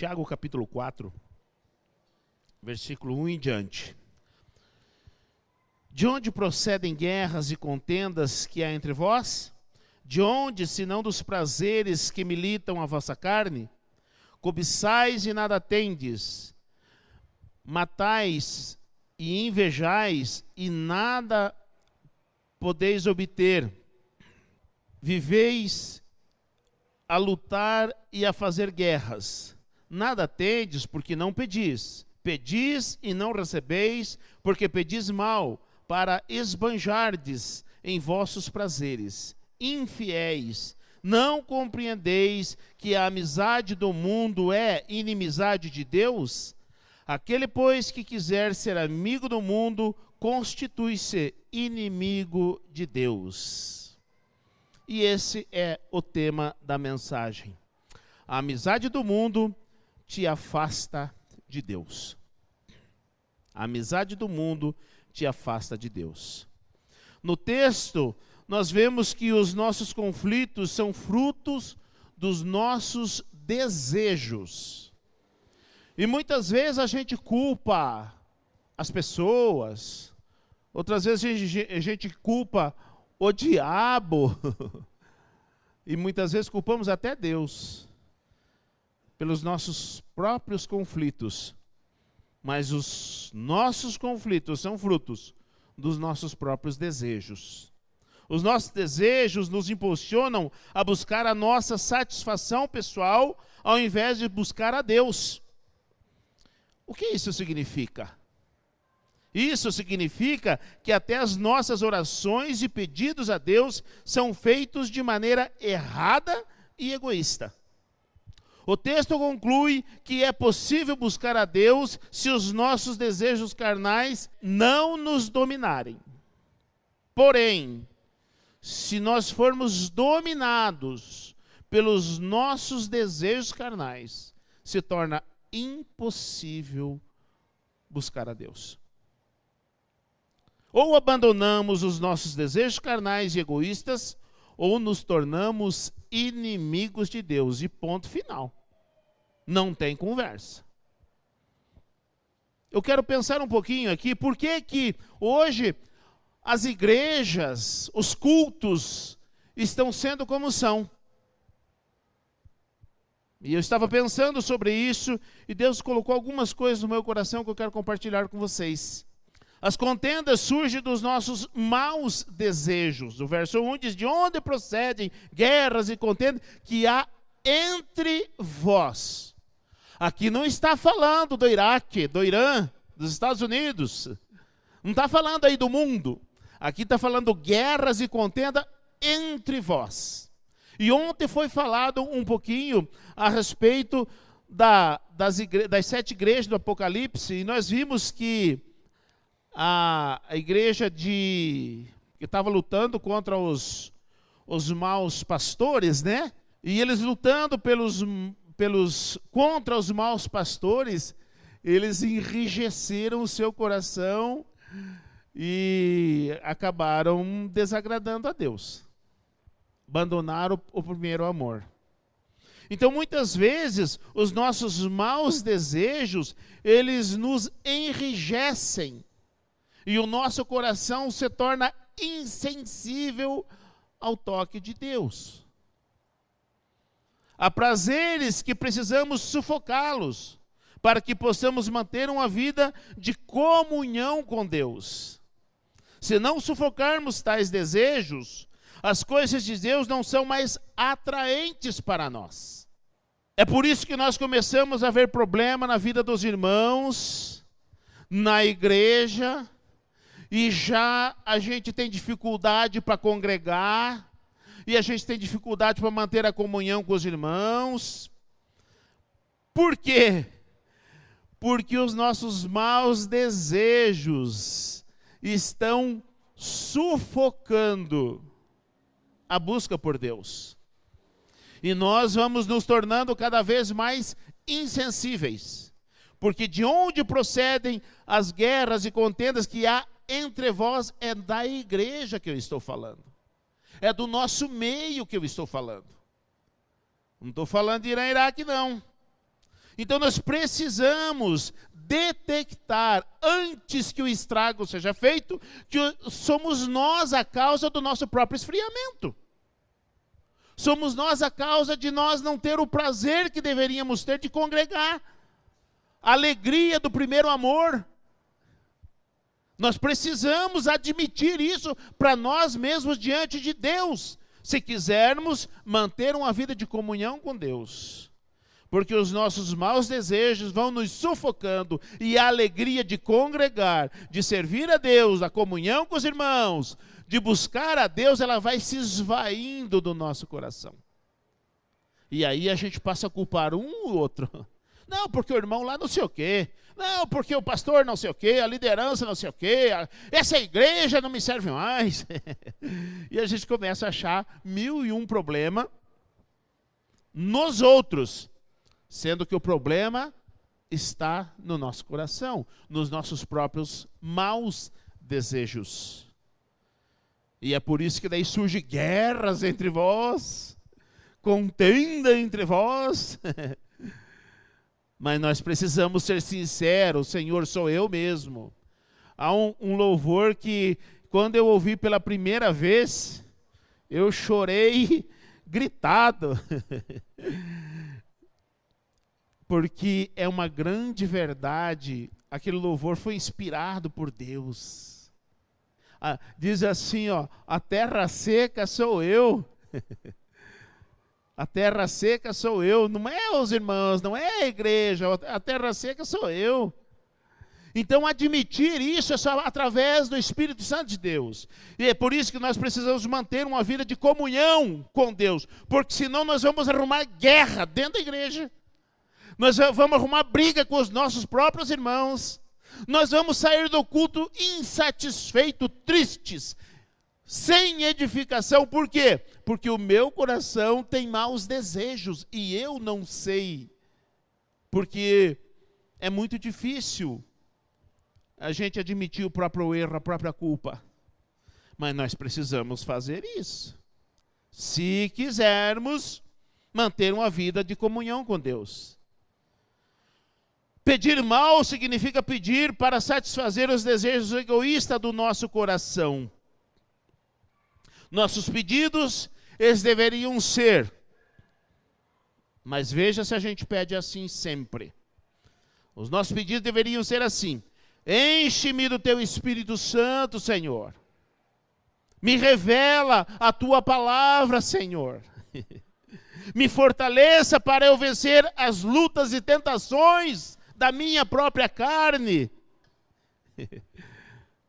Tiago capítulo 4, versículo 1 em diante. De onde procedem guerras e contendas que há entre vós? De onde, senão dos prazeres que militam a vossa carne? Cobiçais e nada tendes, matais e invejais e nada podeis obter. Viveis a lutar e a fazer guerras. Nada tendes porque não pedis. Pedis e não recebeis, porque pedis mal, para esbanjardes em vossos prazeres. Infiéis, não compreendeis que a amizade do mundo é inimizade de Deus? Aquele, pois, que quiser ser amigo do mundo, constitui-se inimigo de Deus. E esse é o tema da mensagem. A amizade do mundo te afasta de Deus. A amizade do mundo te afasta de Deus. No texto, nós vemos que os nossos conflitos são frutos dos nossos desejos. E muitas vezes a gente culpa as pessoas, outras vezes a gente culpa o diabo, e muitas vezes culpamos até Deus pelos nossos próprios conflitos. Mas os nossos conflitos são frutos dos nossos próprios desejos. Os nossos desejos nos impulsionam a buscar a nossa satisfação pessoal, ao invés de buscar a Deus. O que isso significa? Isso significa que até as nossas orações e pedidos a Deus são feitos de maneira errada e egoísta. O texto conclui que é possível buscar a Deus se os nossos desejos carnais não nos dominarem. Porém, se nós formos dominados pelos nossos desejos carnais, se torna impossível buscar a Deus. Ou abandonamos os nossos desejos carnais e egoístas, ou nos tornamos inimigos de Deus. E ponto final. Não tem conversa. Eu quero pensar um pouquinho aqui, por que hoje as igrejas, os cultos, estão sendo como são? E eu estava pensando sobre isso, e Deus colocou algumas coisas no meu coração que eu quero compartilhar com vocês. As contendas surgem dos nossos maus desejos. O verso 1 diz: de onde procedem guerras e contendas que há entre vós? Aqui não está falando do Iraque, do Irã, dos Estados Unidos. Não está falando aí do mundo. Aqui está falando guerras e contenda entre vós. E ontem foi falado um pouquinho a respeito das 7 igrejas do Apocalipse. E nós vimos que a igreja que estava lutando contra os maus pastores, né? E eles lutando contra os maus pastores, eles enrijeceram o seu coração e acabaram desagradando a Deus. Abandonaram o primeiro amor. Então, muitas vezes, os nossos maus desejos, eles nos enrijecem. E o nosso coração se torna insensível ao toque de Deus. Há prazeres que precisamos sufocá-los, para que possamos manter uma vida de comunhão com Deus. Se não sufocarmos tais desejos, as coisas de Deus não são mais atraentes para nós. É por isso que nós começamos a ver problema na vida dos irmãos, na igreja, e já a gente tem dificuldade para congregar, e a gente tem dificuldade para manter a comunhão com os irmãos. Por quê? Porque os nossos maus desejos estão sufocando a busca por Deus. E nós vamos nos tornando cada vez mais insensíveis. Porque de onde procedem as guerras e contendas que há entre vós, é da igreja que eu estou falando. É do nosso meio que eu estou falando. Não estou falando de Irã e Iraque, não. Então nós precisamos detectar, antes que o estrago seja feito, que somos nós a causa do nosso próprio esfriamento. Somos nós a causa de nós não ter o prazer que deveríamos ter de congregar. A alegria do primeiro amor. Nós precisamos admitir isso para nós mesmos diante de Deus, se quisermos manter uma vida de comunhão com Deus. Porque os nossos maus desejos vão nos sufocando e a alegria de congregar, de servir a Deus, a comunhão com os irmãos, de buscar a Deus, ela vai se esvaindo do nosso coração. E aí a gente passa a culpar um ou outro. Não, porque o irmão lá não sei o quê. Não, porque o pastor não sei o quê, a liderança não sei o quê, essa igreja não me serve mais. E a gente começa a achar 1001 problema nos outros, sendo que o problema está no nosso coração, nos nossos próprios maus desejos. E é por isso que daí surgem guerras entre vós, contenda entre vós. Mas nós precisamos ser sinceros, Senhor, sou eu mesmo. Há um louvor que, quando eu ouvi pela primeira vez, eu chorei gritado. Porque é uma grande verdade, aquele louvor foi inspirado por Deus. Diz assim, ó, a terra seca sou eu. A terra seca sou eu, não é os irmãos, não é a igreja, a terra seca sou eu. Então admitir isso é só através do Espírito Santo de Deus. E é por isso que nós precisamos manter uma vida de comunhão com Deus, porque senão nós vamos arrumar guerra dentro da igreja. Nós vamos arrumar briga com os nossos próprios irmãos. Nós vamos sair do culto insatisfeitos, tristes, sem edificação. Por quê? Porque o meu coração tem maus desejos e eu não sei. Porque é muito difícil a gente admitir o próprio erro, a própria culpa. Mas nós precisamos fazer isso, se quisermos manter uma vida de comunhão com Deus. Pedir mal significa pedir para satisfazer os desejos egoístas do nosso coração. Nossos pedidos, eles deveriam ser, mas veja se a gente pede assim sempre. Os nossos pedidos deveriam ser assim: enche-me do teu Espírito Santo, Senhor. Me revela a tua palavra, Senhor. Me fortaleça para eu vencer as lutas e tentações da minha própria carne.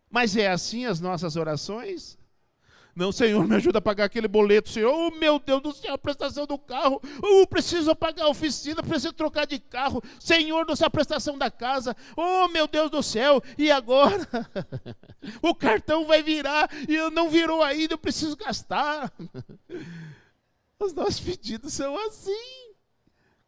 Mas é assim as nossas orações? Não, Senhor, me ajuda a pagar aquele boleto, Senhor. Oh, meu Deus do céu, a prestação do carro. Oh, preciso pagar a oficina, preciso trocar de carro. Senhor, a prestação da casa. Oh, meu Deus do céu, e agora? O cartão vai virar e não virou ainda, eu preciso gastar. Os nossos pedidos são assim.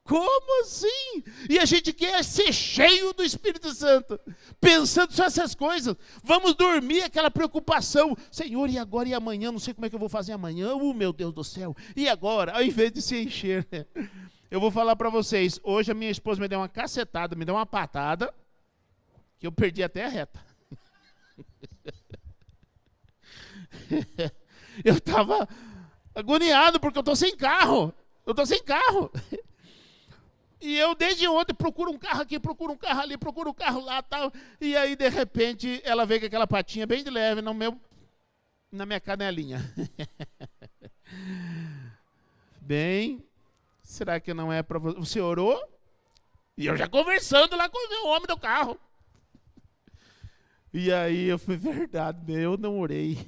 Como assim? E a gente quer ser cheio do Espírito Santo, pensando só essas coisas. Vamos dormir, aquela preocupação. Senhor, e agora e amanhã? Não sei como é que eu vou fazer amanhã. Oh, meu Deus do céu. E agora? Ao invés de se encher. Eu vou falar para vocês. Hoje a minha esposa me deu uma cacetada, me deu uma patada, que eu perdi até a reta. Eu estava agoniado porque eu estou sem carro. Eu estou sem carro. E eu, desde ontem, procuro um carro aqui, procuro um carro ali, procuro um carro lá, tal. E aí, de repente, ela veio com aquela patinha bem de leve na minha canelinha. Bem, será que não é para você? Você orou? E eu já conversando lá com o homem do carro. E aí, eu fui, verdade, eu não orei.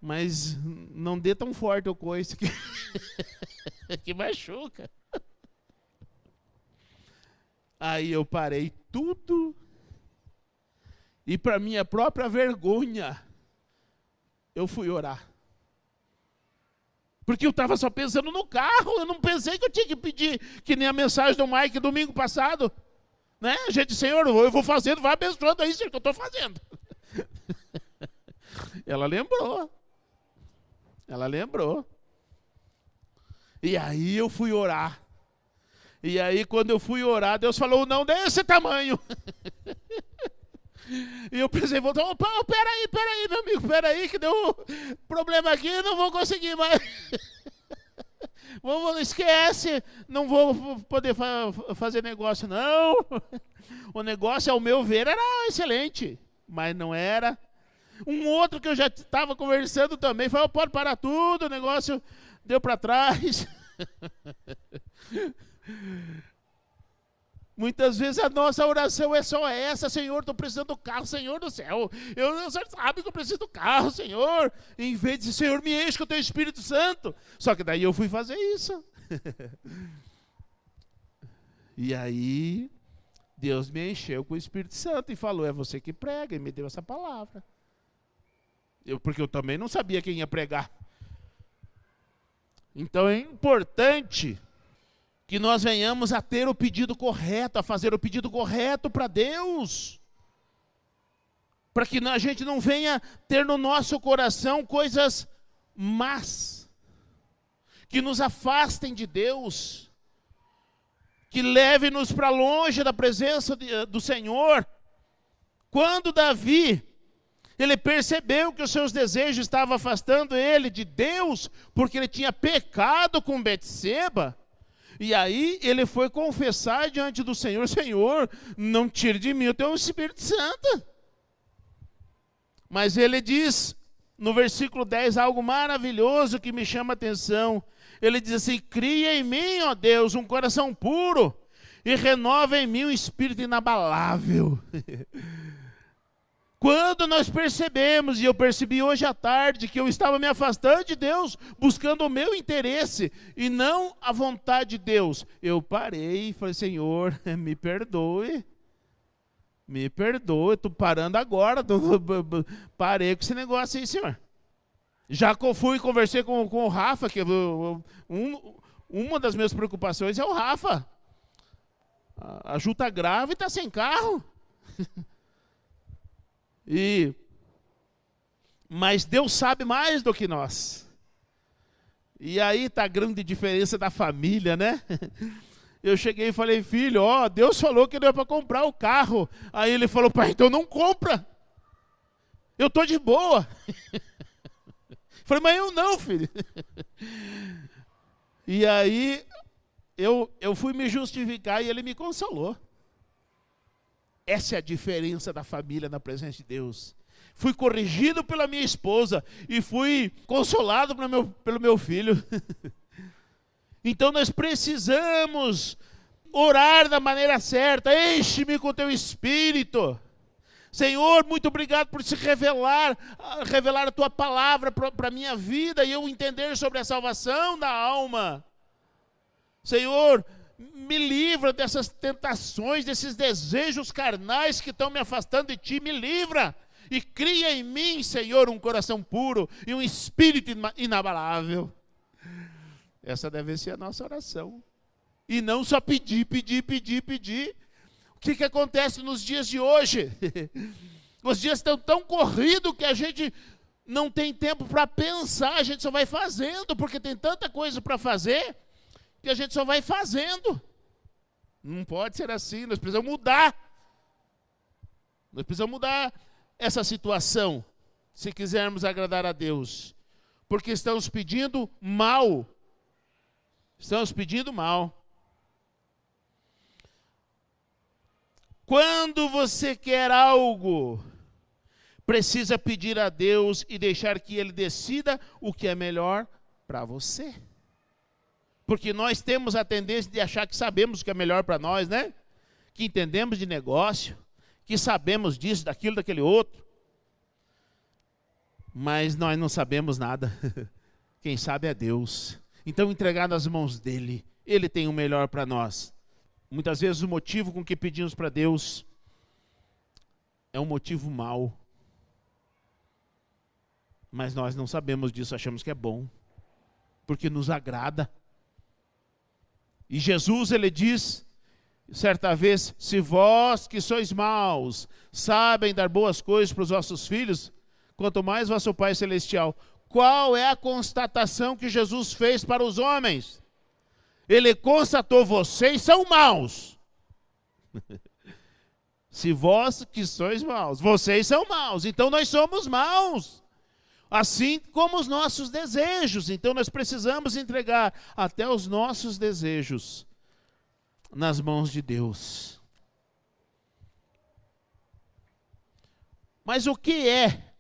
Mas não dê tão forte o coice que machuca. Aí eu parei tudo e, para minha própria vergonha, eu fui orar. Porque eu estava só pensando no carro, eu não pensei que eu tinha que pedir, que nem a mensagem do Mike domingo passado. Né? Gente, Senhor, eu vou fazendo, vai abençoando aí, Senhor, que eu estou fazendo. Ela lembrou. E aí eu fui orar. E aí, quando eu fui orar, Deus falou, não desse tamanho. E eu pensei, voltou, opa, peraí, meu amigo, peraí, que deu problema aqui, não vou conseguir mais. Esquece, não vou poder fazer negócio, não. O negócio, ao meu ver, era excelente, mas não era. Um outro que eu já estava conversando também, falou, pode parar tudo, o negócio deu para trás. Muitas vezes a nossa oração é só essa, Senhor, estou precisando do carro, Senhor do céu, o Senhor sabe que eu preciso do carro, Senhor, em vez de, Senhor, me enche com o teu Espírito Santo. Só que daí eu fui fazer isso. E aí, Deus me encheu com o Espírito Santo e falou, é você que prega, e me deu essa palavra. Porque eu também não sabia quem ia pregar. Então é importante que nós venhamos a ter o pedido correto, a fazer o pedido correto para Deus. Para que a gente não venha ter no nosso coração coisas más, que nos afastem de Deus, que levem-nos para longe da presença do Senhor. Quando Davi, ele percebeu que os seus desejos estavam afastando ele de Deus, porque ele tinha pecado com Betseba, e aí ele foi confessar diante do Senhor, Senhor, não tire de mim o teu Espírito Santo. Mas ele diz, no versículo 10, algo maravilhoso que me chama a atenção. Ele diz assim, cria em mim, ó Deus, um coração puro, e renova em mim um espírito inabalável. Quando nós percebemos, e eu percebi hoje à tarde, que eu estava me afastando de Deus, buscando o meu interesse, e não a vontade de Deus, eu parei e falei, Senhor, me perdoe, estou parando agora, parei com esse negócio aí, Senhor. Já fui e conversei com o Rafa, que uma das minhas preocupações é o Rafa. A Ju está grávida e está sem carro. Mas Deus sabe mais do que nós. E aí está a grande diferença da família, né? Eu cheguei e falei, filho, Deus falou que não é para comprar o carro. Aí ele falou, pai, então não compra. Eu estou de boa. Falei, mas eu não, filho. E aí eu fui me justificar e ele me consolou. Essa é a diferença da família na presença de Deus. Fui corrigido pela minha esposa e fui consolado pelo meu filho. Então nós precisamos orar da maneira certa. Enche-me com o teu Espírito. Senhor, muito obrigado por se revelar a tua palavra para a minha vida e eu entender sobre a salvação da alma. Senhor, me livra dessas tentações, desses desejos carnais que estão me afastando de ti, me livra. E cria em mim, Senhor, um coração puro e um espírito inabalável. Essa deve ser a nossa oração. E não só pedir. O que acontece nos dias de hoje? Os dias estão tão corridos que a gente não tem tempo para pensar, a gente só vai fazendo, porque tem tanta coisa para fazer, que a gente só vai fazendo. Não pode ser assim, nós precisamos mudar. Nós precisamos mudar essa situação, se quisermos agradar a Deus. Porque estamos pedindo mal. Estamos pedindo mal. Quando você quer algo, precisa pedir a Deus e deixar que Ele decida o que é melhor para você. Porque nós temos a tendência de achar que sabemos o que é melhor para nós, né? Que entendemos de negócio, que sabemos disso, daquilo, daquele outro. Mas nós não sabemos nada. Quem sabe é Deus. Então, entregar nas mãos dEle. Ele tem o melhor para nós. Muitas vezes o motivo com que pedimos para Deus é um motivo mau. Mas nós não sabemos disso, achamos que é bom. Porque nos agrada. E Jesus, ele diz, certa vez, se vós que sois maus, sabem dar boas coisas para os vossos filhos, quanto mais vosso Pai Celestial. Qual é a constatação que Jesus fez para os homens? Ele constatou: vocês são maus. Se vós que sois maus, vocês são maus, então nós somos maus. Assim como os nossos desejos. Então nós precisamos entregar até os nossos desejos nas mãos de Deus. Mas o que é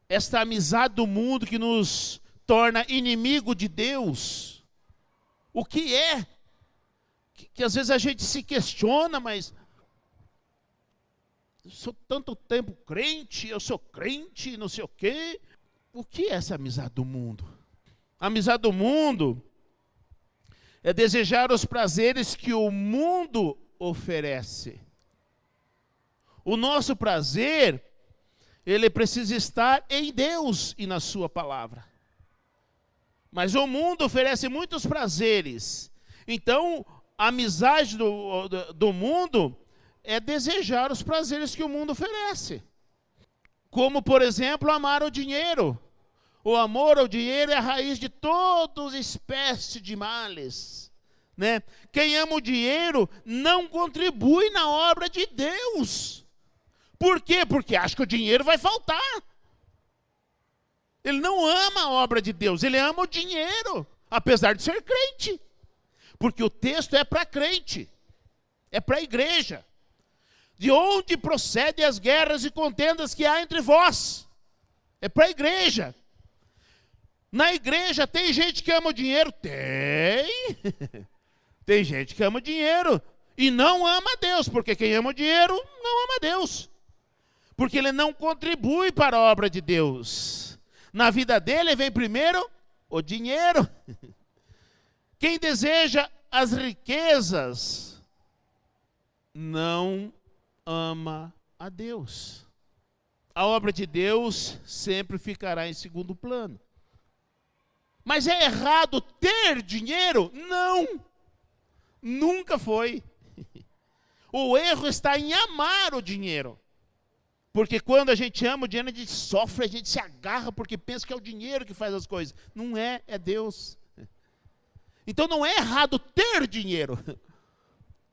esta amizade do mundo que nos torna inimigo de Deus? O que é? Que às vezes a gente se questiona, mas eu sou tanto tempo crente, eu sou crente, não sei o quê. O que é essa amizade do mundo? A amizade do mundo é desejar os prazeres que o mundo oferece. O nosso prazer, ele precisa estar em Deus e na sua palavra. Mas o mundo oferece muitos prazeres. Então, a amizade do mundo é desejar os prazeres que o mundo oferece. Como, por exemplo, amar o dinheiro. O amor ao dinheiro é a raiz de toda espécie de males. Né? Quem ama o dinheiro não contribui na obra de Deus. Por quê? Porque acha que o dinheiro vai faltar. Ele não ama a obra de Deus, ele ama o dinheiro, apesar de ser crente. Porque o texto é para crente, é para a igreja. De onde procedem as guerras e contendas que há entre vós? É para a igreja. Na igreja tem gente que ama o dinheiro? Tem. Tem gente que ama o dinheiro e não ama a Deus, porque quem ama o dinheiro não ama a Deus. Porque ele não contribui para a obra de Deus. Na vida dele vem primeiro o dinheiro. Quem deseja as riquezas não ama a Deus. A obra de Deus sempre ficará em segundo plano. Mas é errado ter dinheiro? Não. Nunca foi. O erro está em amar o dinheiro. Porque quando a gente ama o dinheiro, a gente sofre, a gente se agarra porque pensa que é o dinheiro que faz as coisas. Não é, é Deus. Então não é errado ter dinheiro.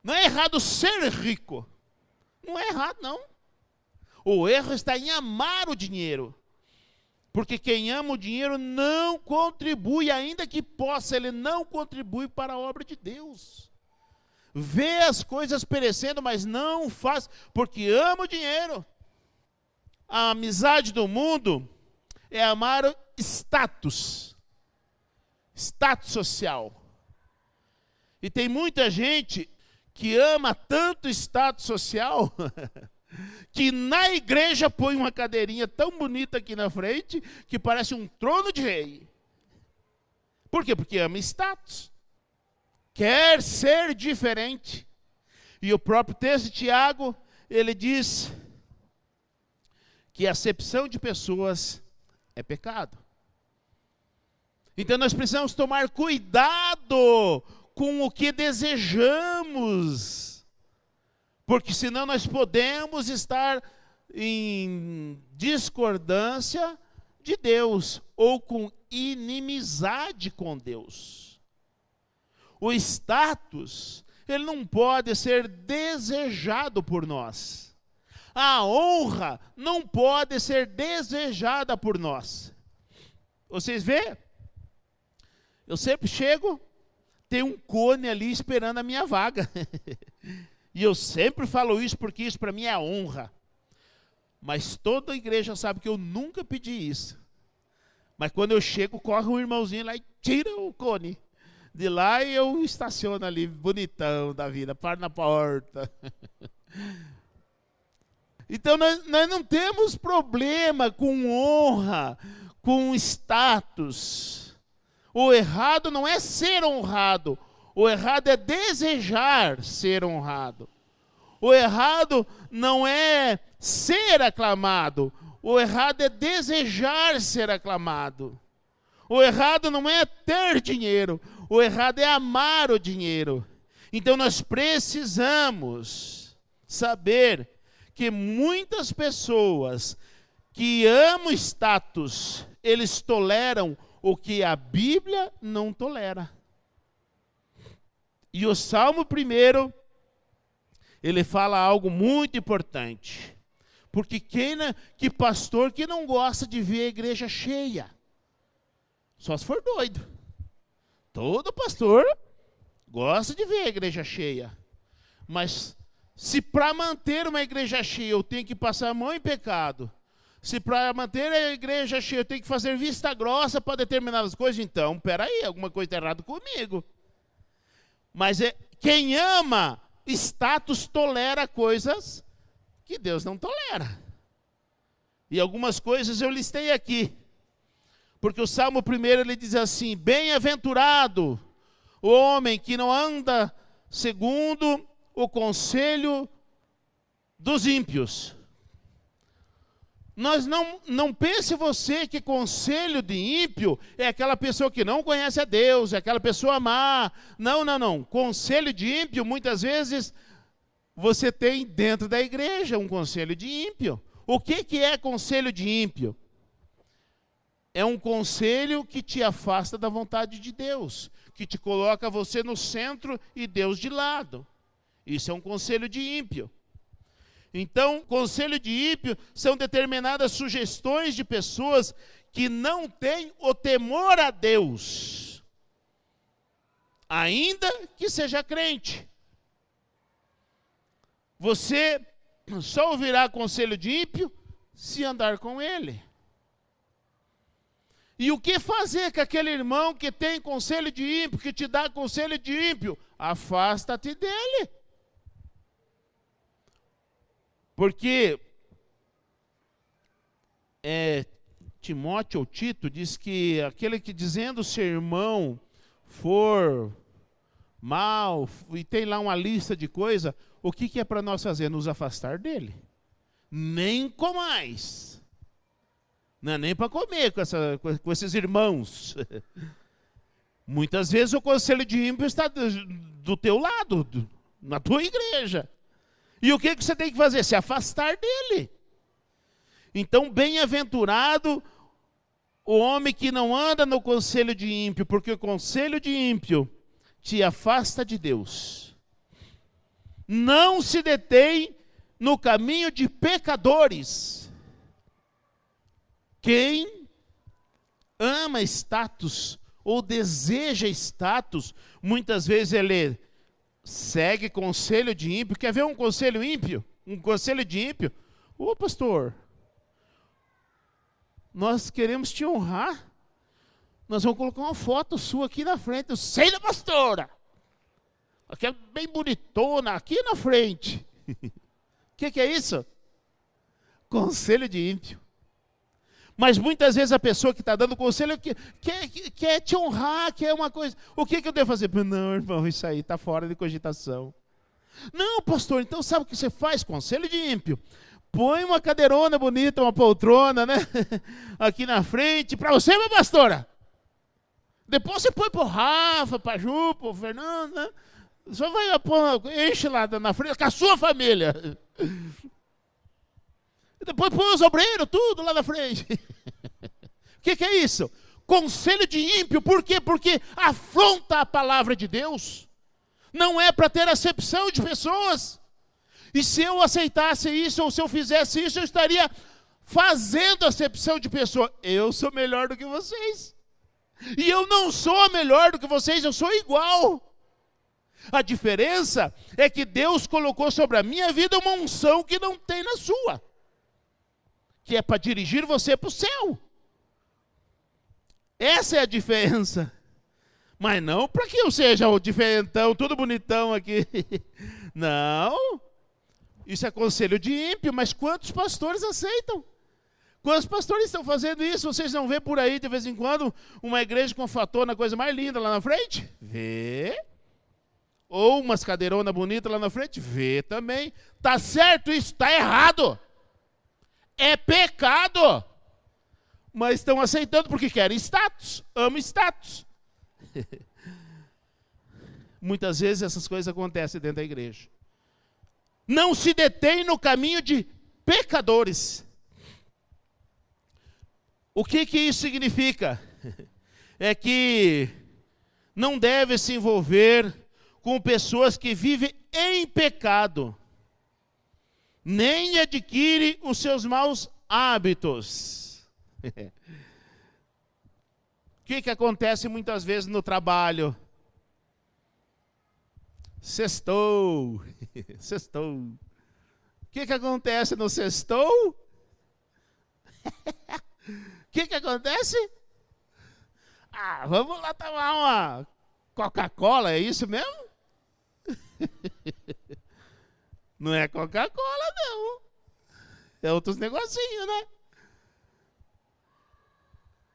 Não é errado ser rico. Não é errado, não. O erro está em amar o dinheiro. Porque quem ama o dinheiro não contribui, ainda que possa, ele não contribui para a obra de Deus. Vê as coisas perecendo, mas não faz, porque ama o dinheiro. A amizade do mundo é amar o status social. E tem muita gente que ama tanto status social que na igreja põe uma cadeirinha tão bonita aqui na frente que parece um trono de rei. Por quê? Porque ama status. Quer ser diferente. E o próprio texto de Tiago, ele diz que a acepção de pessoas é pecado. Então nós precisamos tomar cuidado com o que desejamos, porque senão nós podemos estar em discordância de Deus, ou com inimizade com Deus. O status, ele não pode ser desejado por nós. A honra não pode ser desejada por nós. Vocês veem? Eu sempre chego, tem um cone ali esperando a minha vaga. E eu sempre falo isso porque isso para mim é honra. Mas toda a igreja sabe que eu nunca pedi isso. Mas quando eu chego, corre um irmãozinho lá e tira o cone. De lá eu estaciono ali, bonitão da vida, paro na porta. Então nós não temos problema com honra, com status. O errado não é ser honrado, o errado é desejar ser honrado. O errado não é ser aclamado, o errado é desejar ser aclamado. O errado não é ter dinheiro, o errado é amar o dinheiro. Então nós precisamos saber que muitas pessoas que amam status, eles toleram o que a Bíblia não tolera. E o Salmo 1, ele fala algo muito importante. Porque que pastor que não gosta de ver a igreja cheia? Só se for doido. Todo pastor gosta de ver a igreja cheia. Mas se para manter uma igreja cheia eu tenho que passar a mão em pecado, se para manter a igreja cheia eu tenho que fazer vista grossa para determinadas coisas, então, peraí, alguma coisa está errada comigo. Mas quem ama status tolera coisas que Deus não tolera. E algumas coisas eu listei aqui. Porque o Salmo 1, ele diz assim: bem-aventurado o homem que não anda segundo o conselho dos ímpios. Não pense você que conselho de ímpio é aquela pessoa que não conhece a Deus, é aquela pessoa má. Não. Conselho de ímpio, muitas vezes, você tem dentro da igreja um conselho de ímpio. O que é conselho de ímpio? É um conselho que te afasta da vontade de Deus, que te coloca você no centro e Deus de lado. Isso é um conselho de ímpio. Então, conselho de ímpio são determinadas sugestões de pessoas que não têm o temor a Deus, ainda que seja crente. Você só ouvirá conselho de ímpio se andar com ele. E o que fazer com aquele irmão que tem conselho de ímpio, que te dá conselho de ímpio? Afasta-te dele. Porque Timóteo ou Tito diz que aquele que dizendo ser irmão for mal, e tem lá uma lista de coisas, o que é para nós fazer? Nos afastar dele. Nem comais. Não é nem para comer com esses irmãos. Muitas vezes o conselho de ímpio está do teu lado, na tua igreja. E o que você tem que fazer? Se afastar dele. Então, bem-aventurado o homem que não anda no conselho de ímpio, porque o conselho de ímpio te afasta de Deus. Não se detém no caminho de pecadores. Quem ama status ou deseja status, muitas vezes ele segue conselho de ímpio. Quer ver um conselho ímpio? Um conselho de ímpio? Ô pastor, nós queremos te honrar. Nós vamos colocar uma foto sua aqui na frente. Eu sei da pastora. Aqui é bem bonitona, aqui na frente. O que é isso? Conselho de ímpio. Mas muitas vezes a pessoa que está dando conselho quer te honrar, quer uma coisa. O que eu devo fazer? Não, irmão, isso aí está fora de cogitação. Não, pastor, então sabe o que você faz? Conselho de ímpio. Põe uma cadeirona bonita, uma poltrona, né? Aqui na frente, para você, minha pastora. Depois você põe para o Rafa, para a Ju, para o Fernando, né? Só vai enche lá na frente com a sua família. E depois põe os obreiros, tudo lá na frente. O que é isso? Conselho de ímpio. Por quê? Porque afronta a palavra de Deus. Não é para ter acepção de pessoas. E se eu aceitasse isso, ou se eu fizesse isso, eu estaria fazendo acepção de pessoa. Eu sou melhor do que vocês. E eu não sou melhor do que vocês, eu sou igual. A diferença é que Deus colocou sobre a minha vida uma unção que não tem na sua. Que é para dirigir você para o céu. Essa é a diferença. Mas não para que eu seja o diferentão, tudo bonitão aqui. Não. Isso é conselho de ímpio, mas quantos pastores aceitam? Quantos pastores estão fazendo isso? Vocês não vê por aí, de vez em quando, uma igreja com fatona, coisa mais linda lá na frente? Vê. Ou umas cadeironas bonitas lá na frente? Vê também. Tá certo isso? Tá errado. É pecado. Mas estão aceitando porque querem status. Amam status. Muitas vezes essas coisas acontecem dentro da igreja. Não se detém no caminho de pecadores. O que isso significa? É que não deve se envolver com pessoas que vivem em pecado, nem adquire os seus maus hábitos. O que acontece muitas vezes no trabalho? Sextou. Sextou. O que acontece no sextou? O que acontece? Vamos lá tomar uma Coca-Cola, é isso mesmo? Não é Coca-Cola, não. É outros negocinhos, né?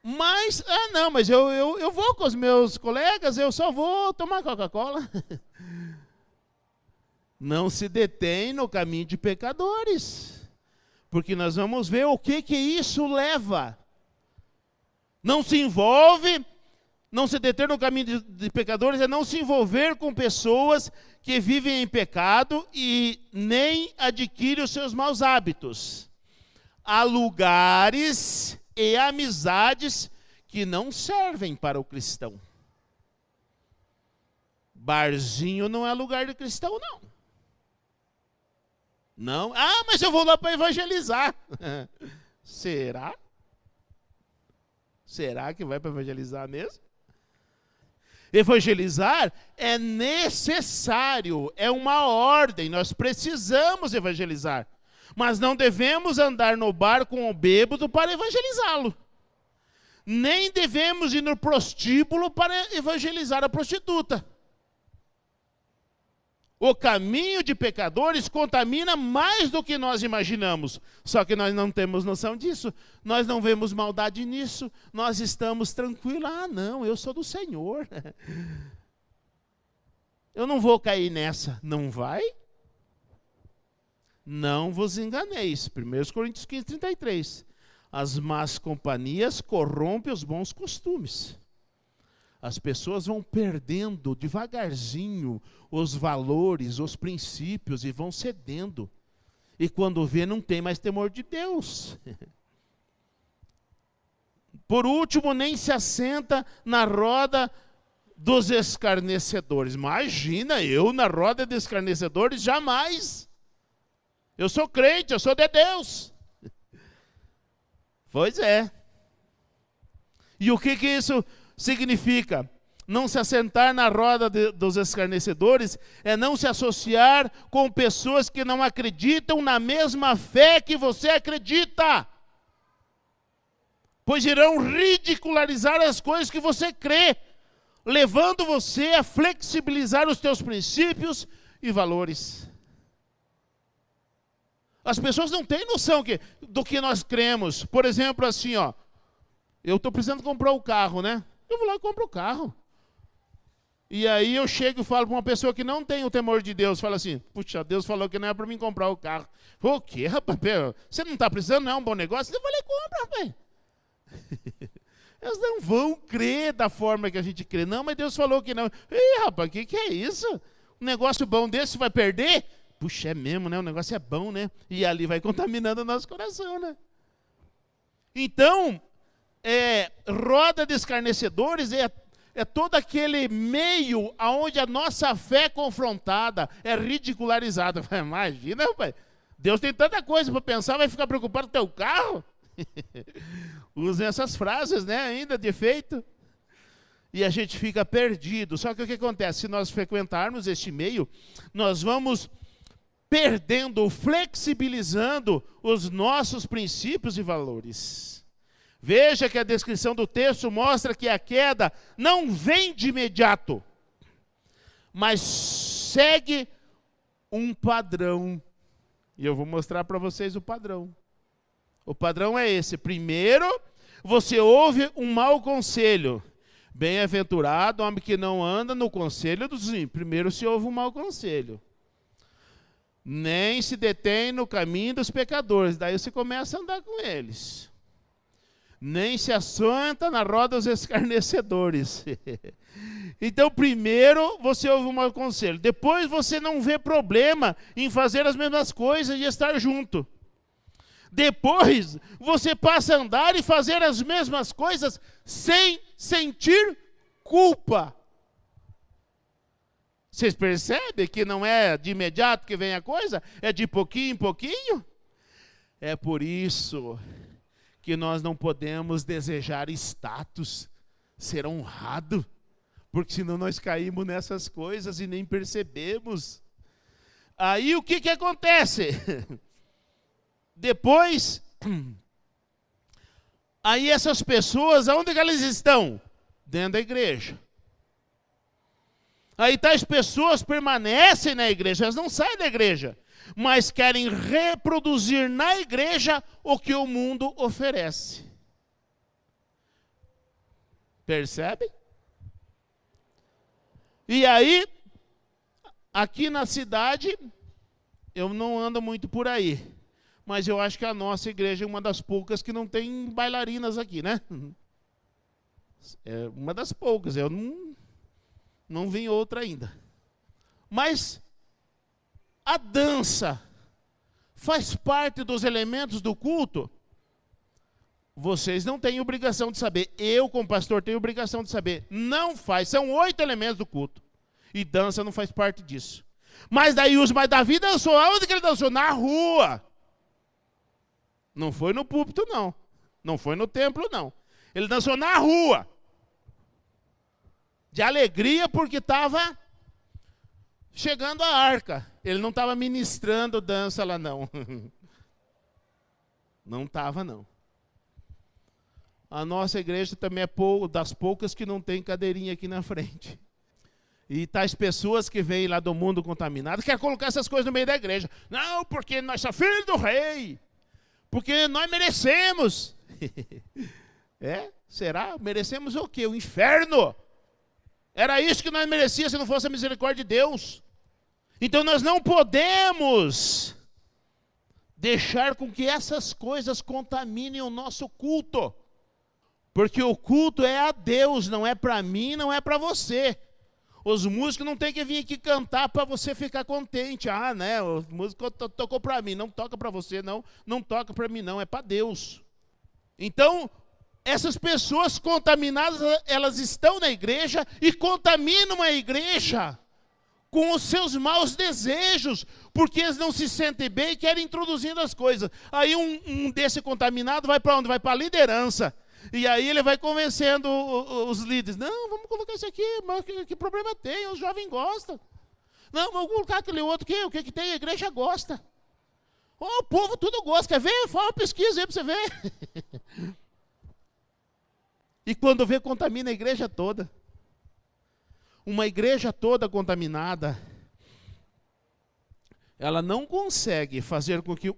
Mas, mas eu vou com os meus colegas, eu só vou tomar Coca-Cola. Não se detém no caminho de pecadores. Porque nós vamos ver o que isso leva. Não se envolve, não se deter no caminho de pecadores, é não se envolver com pessoas que vivem em pecado e nem adquire os seus maus hábitos. Há lugares e amizades que não servem para o cristão. Barzinho não é lugar de cristão, não. Não? Mas eu vou lá para evangelizar. Será? Será que vai para evangelizar mesmo? Evangelizar é necessário, é uma ordem, nós precisamos evangelizar. Mas não devemos andar no bar com o bêbado para evangelizá-lo. Nem devemos ir no prostíbulo para evangelizar a prostituta. O caminho de pecadores contamina mais do que nós imaginamos. Só que nós não temos noção disso. Nós não vemos maldade nisso. Nós estamos tranquilos. Não, eu sou do Senhor. Eu não vou cair nessa. Não vai? Não vos enganeis. 1 Coríntios 15, 33. As más companhias corrompem os bons costumes. As pessoas vão perdendo devagarzinho os valores, os princípios e vão cedendo. E quando vê, não tem mais temor de Deus. Por último, nem se assenta na roda dos escarnecedores. Imagina, eu na roda dos escarnecedores, jamais. Eu sou crente, eu sou de Deus. Pois é. E o que isso significa? Não se assentar na roda dos escarnecedores é não se associar com pessoas que não acreditam na mesma fé que você acredita. Pois irão ridicularizar as coisas que você crê, levando você a flexibilizar os teus princípios e valores. As pessoas não têm noção do que nós cremos. Por exemplo, assim, eu estou precisando comprar um carro, né? Eu vou lá e compro o carro. E aí eu chego e falo para uma pessoa que não tem o temor de Deus, fala assim, puxa, Deus falou que não é para mim comprar o carro. O quê, rapaz? Você não está precisando, não é um bom negócio? Eu vou lá e compro, rapaz. Eles não vão crer da forma que a gente crê. Não, mas Deus falou que não. Ih, rapaz, o que é isso? Um negócio bom desse vai perder? Puxa, é mesmo, né? O negócio é bom, né? E ali vai contaminando o nosso coração, né? Então, roda de escarnecedores é todo aquele meio onde a nossa fé é confrontada, é ridicularizada. Imagina, rapaz, Deus tem tanta coisa para pensar, vai ficar preocupado com o teu carro? Usem essas frases, né, ainda de efeito. E a gente fica perdido. Só que o que acontece? Se nós frequentarmos este meio, nós vamos perdendo, flexibilizando os nossos princípios e valores. Veja que a descrição do texto mostra que a queda não vem de imediato, mas segue um padrão. E eu vou mostrar para vocês o padrão. O padrão é esse. Primeiro, você ouve um mau conselho. Bem-aventurado o homem que não anda no conselho dos ímpios. Primeiro se ouve um mau conselho. Nem se detém no caminho dos pecadores. Daí você começa a andar com eles. Nem se assenta na roda dos escarnecedores. Então, primeiro você ouve um mau conselho. Depois você não vê problema em fazer as mesmas coisas e estar junto. Depois você passa a andar e fazer as mesmas coisas sem sentir culpa. Vocês percebem que não é de imediato que vem a coisa? É de pouquinho em pouquinho? É por isso que nós não podemos desejar status, ser honrado, porque senão nós caímos nessas coisas e nem percebemos. Aí o que acontece? Depois, aí essas pessoas, aonde que elas estão? Dentro da igreja. Aí tais pessoas permanecem na igreja, elas não saem da igreja, mas querem reproduzir na igreja o que o mundo oferece. Percebe? E aí, aqui na cidade, eu não ando muito por aí, mas eu acho que a nossa igreja é uma das poucas que não tem bailarinas aqui, né? É uma das poucas, eu não vi outra ainda. Mas a dança faz parte dos elementos do culto? Vocês não têm obrigação de saber. Eu, como pastor, tenho obrigação de saber. Não faz. São 8 elementos do culto. E dança não faz parte disso. Mas daí mas Davi dançou. Aonde que ele dançou? Na rua. Não foi no púlpito, não. Não foi no templo, não. Ele dançou na rua. De alegria porque estava chegando a arca. Ele não estava ministrando dança lá, não. Não estava, não. A nossa igreja também é das poucas que não tem cadeirinha aqui na frente. E tais pessoas que vêm lá do mundo contaminado, querem colocar essas coisas no meio da igreja. Não, porque nós somos filhos do rei. Porque nós merecemos. Será? Merecemos o quê? O inferno. Era isso que nós merecíamos se não fosse a misericórdia de Deus. Então nós não podemos deixar com que essas coisas contaminem o nosso culto. Porque o culto é a Deus, não é para mim, não é para você. Os músicos não têm que vir aqui cantar para você ficar contente. Ah, né, o músico tocou para mim, não toca para você, não toca para mim, não, é para Deus. Então, essas pessoas contaminadas, elas estão na igreja e contaminam a igreja com os seus maus desejos, porque eles não se sentem bem e querem introduzindo as coisas. Aí um desse contaminado vai para onde? Vai para a liderança. E aí ele vai convencendo os líderes. Não, vamos colocar isso aqui, mas que problema tem? Os jovens gostam. Não, vamos colocar aquele outro aqui, o que tem? A igreja gosta. Oh, o povo tudo gosta. Quer ver? Fala uma pesquisa aí para você ver. E quando vê, contamina a igreja toda. Uma igreja toda contaminada, ela não consegue fazer com que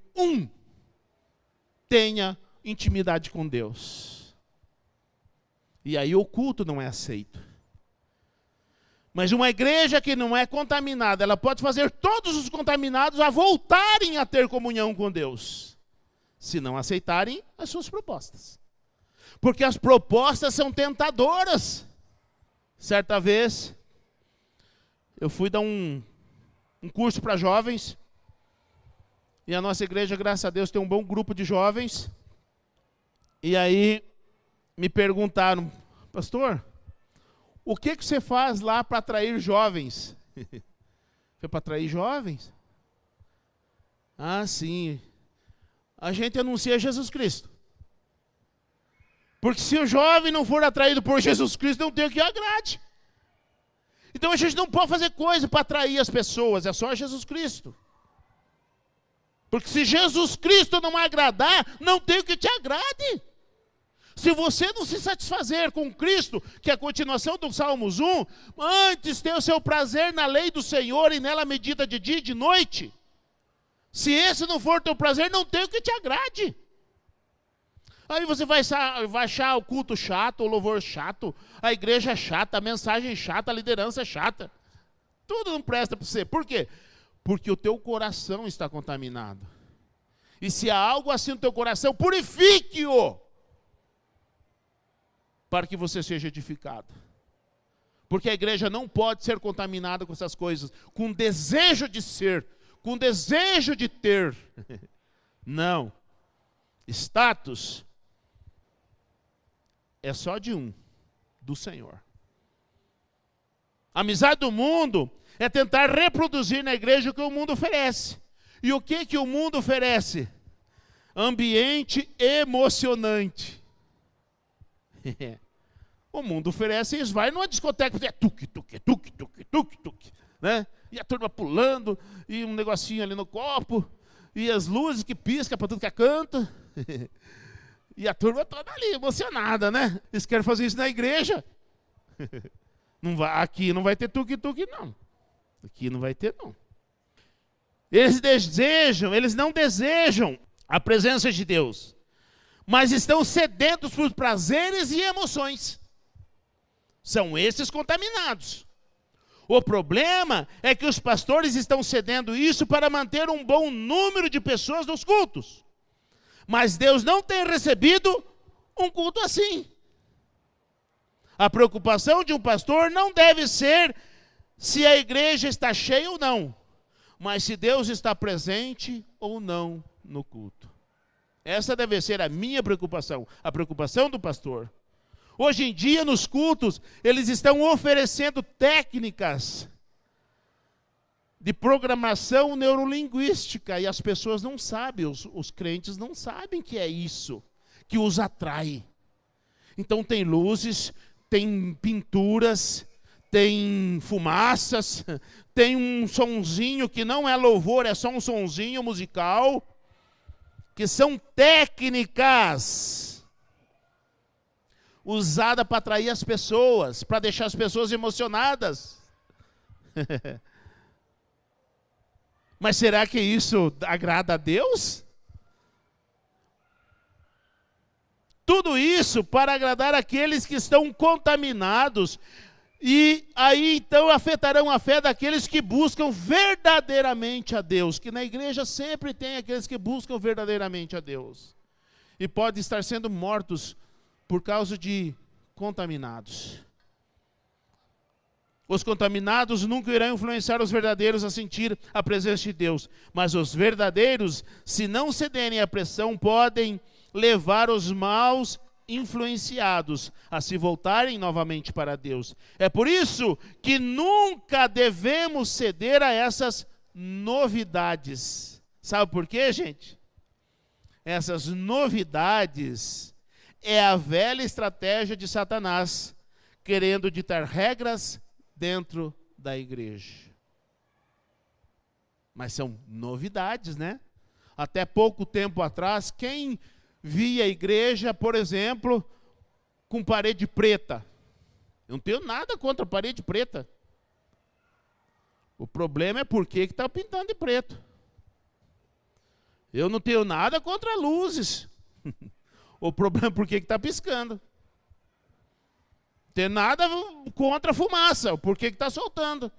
tenha intimidade com Deus. E aí o culto não é aceito. Mas uma igreja que não é contaminada, ela pode fazer todos os contaminados a voltarem a ter comunhão com Deus, se não aceitarem as suas propostas. Porque as propostas são tentadoras. Certa vez, eu fui dar um curso para jovens, e a nossa igreja, graças a Deus, tem um bom grupo de jovens. E aí me perguntaram, pastor, o que você faz lá para atrair jovens? Foi para atrair jovens? Ah, sim. A gente anuncia Jesus Cristo. Porque se o jovem não for atraído por Jesus Cristo, não tem o que agrade. Então a gente não pode fazer coisa para atrair as pessoas, é só Jesus Cristo. Porque se Jesus Cristo não agradar, não tem o que te agrade. Se você não se satisfazer com Cristo, que é a continuação do Salmos 1, antes ter o seu prazer na lei do Senhor e nela medita de dia e de noite. Se esse não for teu prazer, não tem o que te agrade. Aí você vai achar o culto chato, o louvor chato, a igreja é chata, a mensagem é chata, a liderança é chata. Tudo não presta para você. Por quê? Porque o teu coração está contaminado. E se há algo assim no teu coração, purifique-o, para que você seja edificado. Porque a igreja não pode ser contaminada com essas coisas, com desejo de ser, com desejo de ter. Não. Status é só de do Senhor. A amizade do mundo É tentar reproduzir na igreja o que o mundo oferece. E o que o mundo oferece? Ambiente emocionante. O mundo oferece isso. Vai numa discoteca, é tuque, tuque, tuque, tuque, tuque, tuque, né? E a turma pulando, e um negocinho ali no copo, e as luzes que piscam para tudo que é canto. E a turma toda ali, emocionada, né? Eles querem fazer isso na igreja. Não vai, aqui não vai ter tuque-tuque, não. Aqui não vai ter, não. Eles não desejam a presença de Deus, mas estão sedentos por prazeres e emoções. São esses contaminados. O problema é que os pastores estão cedendo isso para manter um bom número de pessoas nos cultos. Mas Deus não tem recebido um culto assim. A preocupação de um pastor não deve ser se a igreja está cheia ou não, mas se Deus está presente ou não no culto. Essa deve ser a minha preocupação, a preocupação do pastor. Hoje em dia, nos cultos, eles estão oferecendo técnicas de programação neurolinguística, e as pessoas não sabem, os crentes não sabem que é isso, que os atrai. Então tem luzes, tem pinturas, tem fumaças, tem um sonzinho que não é louvor, é só um sonzinho musical, que são técnicas usadas para atrair as pessoas, para deixar as pessoas emocionadas. Mas será que isso agrada a Deus? Tudo isso para agradar aqueles que estão contaminados, e aí então afetarão a fé daqueles que buscam verdadeiramente a Deus, que na igreja sempre tem aqueles que buscam verdadeiramente a Deus, e podem estar sendo mortos por causa de contaminados. Os contaminados nunca irão influenciar os verdadeiros a sentir a presença de Deus, mas os verdadeiros, se não cederem à pressão, podem levar os maus influenciados a se voltarem novamente para Deus. É por isso que nunca devemos ceder a essas novidades. Sabe por quê, gente? Essas novidades é a velha estratégia de Satanás, querendo ditar regras dentro da igreja. Mas são novidades, né? Até pouco tempo atrás, quem via a igreja, por exemplo, com parede preta? Eu não tenho nada contra a parede preta. O problema é por que está pintando de preto. Eu não tenho nada contra luzes. O problema é por que está piscando. Não tem nada contra a fumaça, por que está soltando.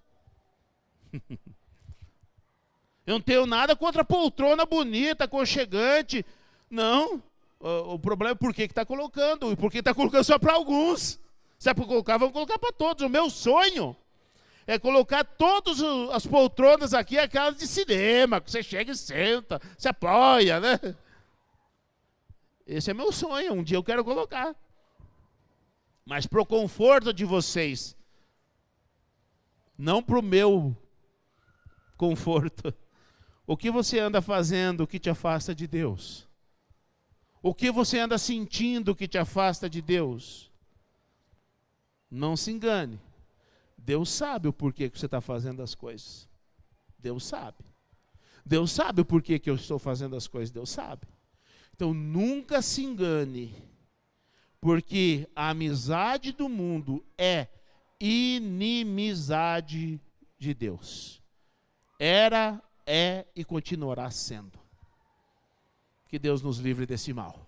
Eu não tenho nada contra a poltrona bonita, aconchegante. Não. O problema é por que está colocando. E por que está colocando só para alguns. Se é para colocar, vamos colocar para todos. O meu sonho é colocar todas as poltronas aqui, aquelas de cinema, que você chega e senta, se apoia, né? Esse é meu sonho, um dia eu quero colocar. Mas para o conforto de vocês, não para o meu conforto. O que você anda fazendo que te afasta de Deus? O que você anda sentindo que te afasta de Deus? Não se engane. Deus sabe o porquê que você está fazendo as coisas. Deus sabe. Deus sabe o porquê que eu estou fazendo as coisas. Deus sabe. Então nunca se engane. Porque a amizade do mundo é inimizade de Deus. Era, é e continuará sendo. Que Deus nos livre desse mal.